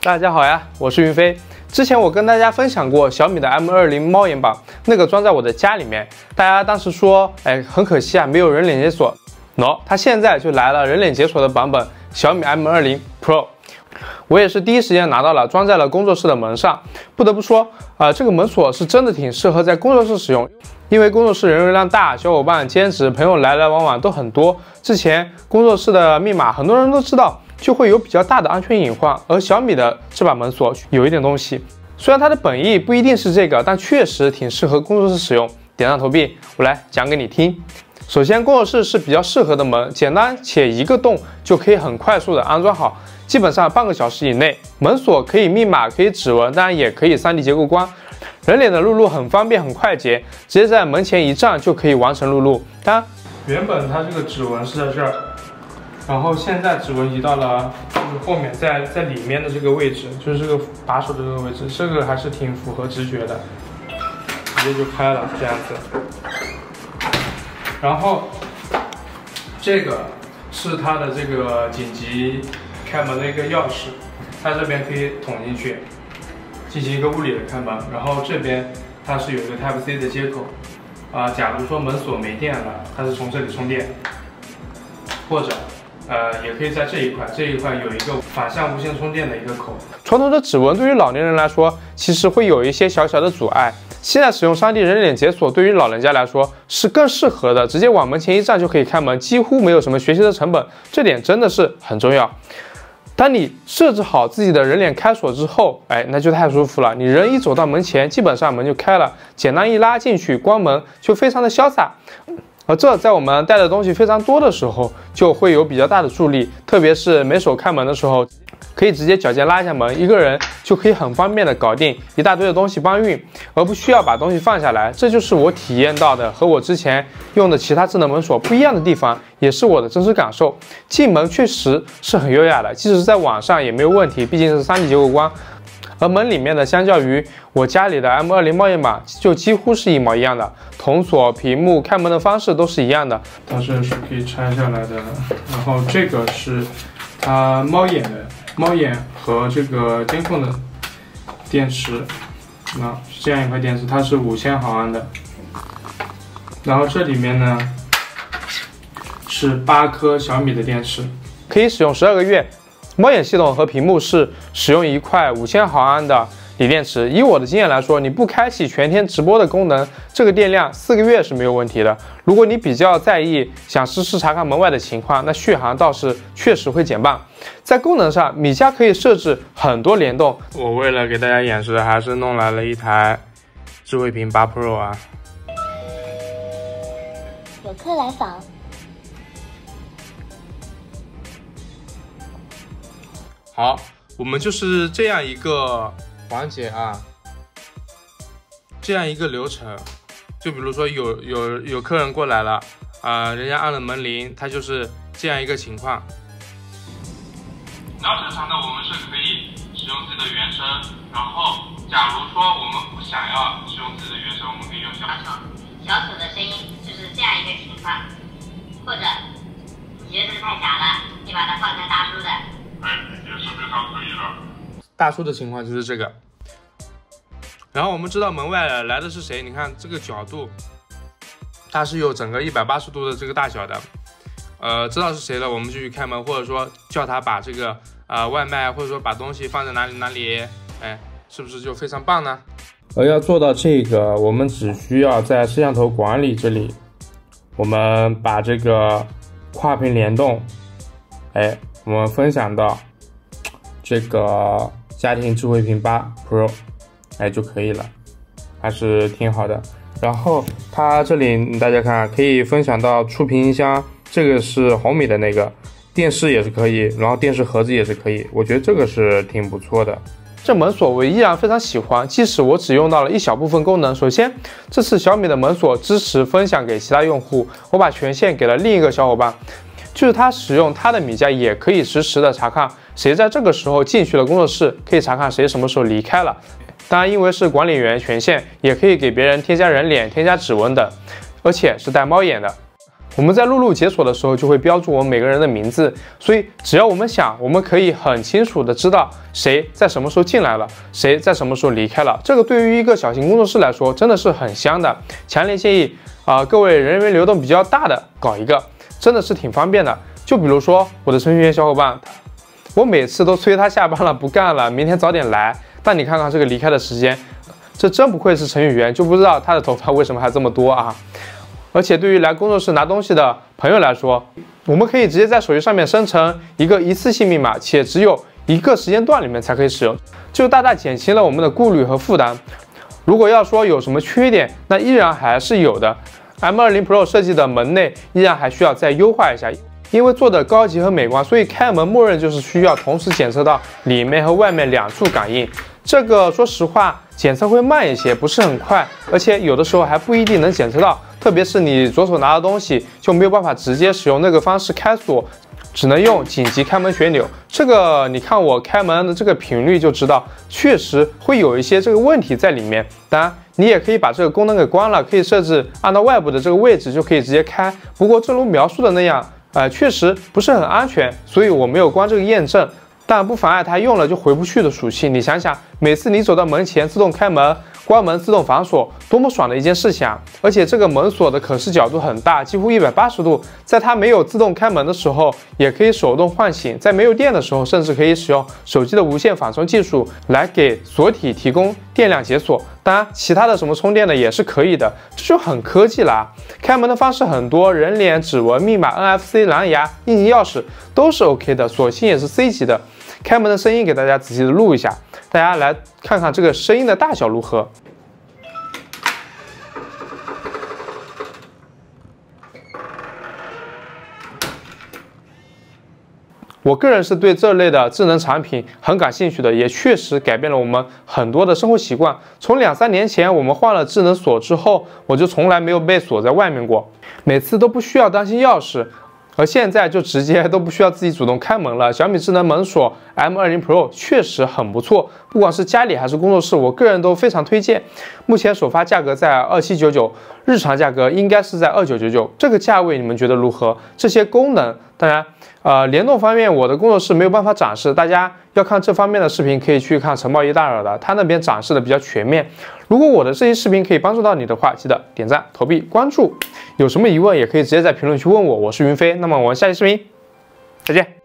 大家好呀，我是云飞。之前我跟大家分享过小米的 M20 猫眼榜，那个装在我的家里面，大家当时说，很可惜啊，没有人脸解锁。它现在就来了人脸解锁的版本，小米 M20 Pro。我也是第一时间拿到了，装在了工作室的门上。不得不说，这个门锁是真的挺适合在工作室使用，因为工作室人流量大，小伙伴兼职朋友来来往往都很多。之前工作室的密码很多人都知道，就会有比较大的安全隐患。而小米的这把门锁有一点东西，虽然它的本意不一定是这个，但确实挺适合工作室使用。点上投币，我来讲给你听。首先，工作室是比较适合的门，简单且一个洞就可以很快速的安装好，基本上半个小时以内。门锁可以密码，可以指纹，当然也可以 3D 结构光。人脸的录入很方便很快捷，直接在门前一站就可以完成录入。当然，原本它这个指纹是在这儿，然后现在指纹移到了就是后面，在里面的这个位置，就是这个把手的这个位置，这个还是挺符合直觉的，直接就开了这样子。然后这个是它的这个紧急开门的一个钥匙，它这边可以捅进去进行一个物理的开门。然后这边它是有一个 Type C 的接口，假如说门锁没电了，它是从这里充电，或者也可以在这一块有一个反向无线充电的一个口。传统的指纹对于老年人来说，其实会有一些小小的阻碍。现在使用3D 人脸解锁，对于老人家来说是更适合的，直接往门前一站就可以开门，几乎没有什么学习的成本，这点真的是很重要。当你设置好自己的人脸开锁之后，那就太舒服了。你人一走到门前，基本上门就开了，简单一拉进去，关门就非常的潇洒。而这在我们带的东西非常多的时候，就会有比较大的助力，特别是没手开门的时候，可以直接脚尖拉一下门，一个人就可以很方便的搞定一大堆的东西搬运，而不需要把东西放下来。这就是我体验到的和我之前用的其他智能门锁不一样的地方，也是我的真实感受。进门确实是很优雅的，即使在网上也没有问题，毕竟是3D 结构光。而门里面的，相较于我家里的 M20 猫眼榜，就几乎是一模一样的，铜锁、屏幕、开门的方式都是一样的。它是可以拆下来的，然后这个是它猫眼和这个监控的电池，是这样一块电池，它是5000毫安的。然后这里面呢是8颗小米的电池，可以使用12个月。猫眼系统和屏幕是使用一块5000毫安的锂电池。以我的经验来说，你不开启全天直播的功能，这个电量4个月是没有问题的。如果你比较在意，想实时查看门外的情况，那续航倒是确实会减半。在功能上，米家可以设置很多联动。我为了给大家演示，还是弄来了一台智慧屏8 Pro 啊。有客来访。好，我们就是这样一个环节啊，这样一个流程。就比如说有客人过来了，人家按了门铃，它就是这样一个情况。然后正常的我们是可以使用自己的原声，然后假如说我们不想要使用自己的原声，我们可以用小手的声音就是这样一个情况，或者你觉得太假了，你把它放成大叔的。也是非常可以的。大叔的情况就是这个。然后我们知道门外来的是谁，你看这个角度，它是有整个180度的这个大小的。知道是谁了，我们就去开门，或者说叫他把这个外卖，或者说把东西放在哪里，是不是就非常棒呢？而要做到这个，我们只需要在摄像头管理这里，我们把这个跨屏联动，我们分享到这个家庭智慧屏8 Pro， 就可以了，还是挺好的。然后它这里大家看，可以分享到触屏音箱，这个是红米的那个，电视也是可以，然后电视盒子也是可以，我觉得这个是挺不错的。这门锁我依然非常喜欢，即使我只用到了一小部分功能。首先，这次小米的门锁支持分享给其他用户，我把权限给了另一个小伙伴。就是他使用他的米家也可以实时的查看谁在这个时候进去了工作室，可以查看谁什么时候离开了。当然，因为是管理员权限，也可以给别人添加人脸、添加指纹等，而且是带猫眼的。我们在录解锁的时候就会标注我们每个人的名字，所以只要我们想，我们可以很清楚的知道谁在什么时候进来了，谁在什么时候离开了。这个对于一个小型工作室来说真的是很香的，强烈建议各位人员流动比较大的搞一个，真的是挺方便的。就比如说我的程序员小伙伴，我每次都催他下班了不干了，明天早点来，但你看看这个离开的时间，这真不愧是程序员，就不知道他的头发为什么还这么多啊。而且对于来工作室拿东西的朋友来说，我们可以直接在手机上面生成一个一次性密码，且只有一个时间段里面才可以使用，就大大减轻了我们的顾虑和负担。如果要说有什么缺点，那依然还是有的。M20 Pro 设计的门内依然还需要再优化一下，因为做的高级和美观，所以开门默认就是需要同时检测到里面和外面2处感应。这个说实话检测会慢一些，不是很快，而且有的时候还不一定能检测到，特别是你左手拿的东西就没有办法直接使用那个方式开锁，只能用紧急开门旋钮。这个你看我开门的这个频率就知道，确实会有一些这个问题在里面。当然你也可以把这个功能给关了，可以设置按照外部的这个位置就可以直接开，不过正如描述的那样确实不是很安全，所以我没有关这个验证，但不妨碍它用了就回不去的属性。你想想，每次你走到门前自动开门、关门自动反锁，多么爽的一件事情啊！而且这个门锁的可视角度很大，几乎180度，在它没有自动开门的时候，也可以手动唤醒；在没有电的时候，甚至可以使用手机的无线反充技术来给锁体提供电量解锁。当然，其他的什么充电的也是可以的，这就很科技啦。开门的方式很多，人脸、指纹、密码、NFC、蓝牙、印尼钥匙都是 OK 的，锁芯也是 C 级的。开门的声音给大家仔细的录一下，大家来看看这个声音的大小如何。我个人是对这类的智能产品很感兴趣的，也确实改变了我们很多的生活习惯。从2-3年前我们换了智能锁之后，我就从来没有被锁在外面过，每次都不需要担心钥匙。而现在就直接都不需要自己主动开门了。小米智能门锁 M20 Pro 确实很不错，不管是家里还是工作室，我个人都非常推荐。目前首发价格在2799，日常价格应该是在2999，这个价位你们觉得如何？这些功能，当然，联动方面我的工作室没有办法展示，大家要看这方面的视频可以去看晨报一大耳的，他那边展示的比较全面。如果我的这些视频可以帮助到你的话，记得点赞、投币、关注。有什么疑问也可以直接在评论区问我，我是云飞。那么我们下期视频再见。